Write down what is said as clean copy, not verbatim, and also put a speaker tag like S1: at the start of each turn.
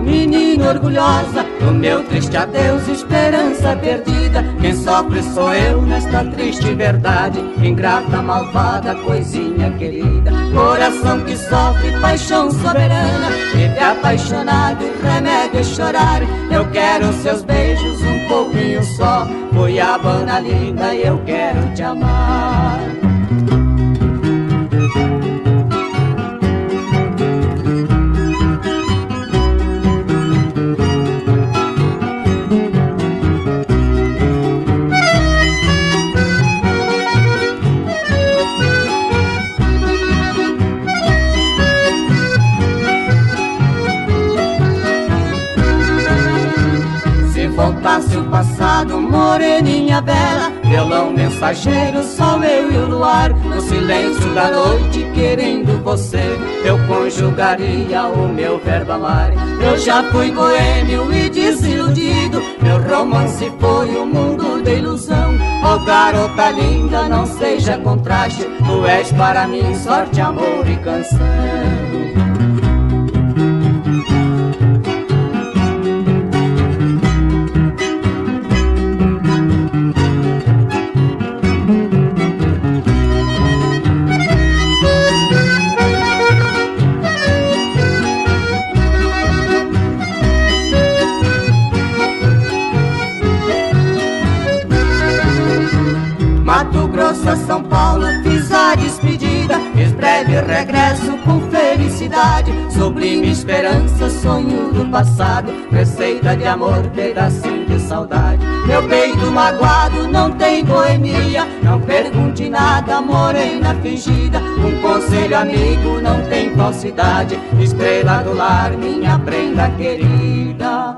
S1: Menina orgulhosa, do meu triste adeus, esperança perdida. Quem sofre sou eu nesta triste verdade, ingrata, malvada, coisinha querida. Coração que sofre, paixão soberana, vive apaixonado, o remédio é chorar. Eu quero seus beijos, um pouquinho só, Goiabana linda, eu quero te amar. Voltasse o passado, moreninha bela, violão mensageiro, só eu e o luar. No silêncio da noite, querendo você, eu conjugaria o meu verbo amar. Eu já fui boêmio e desiludido, meu romance foi o mundo da ilusão. Oh garota linda, não seja contraste, tu és para mim sorte, amor e canção. São Paulo, fiz a despedida, fiz breve regresso com felicidade. Sublime esperança, sonho do passado, receita de amor, pedacinho de saudade. Meu peito magoado não tem boemia, não pergunte nada, morena fingida. Um conselho amigo, não tem falsidade, estrela do lar, minha prenda querida.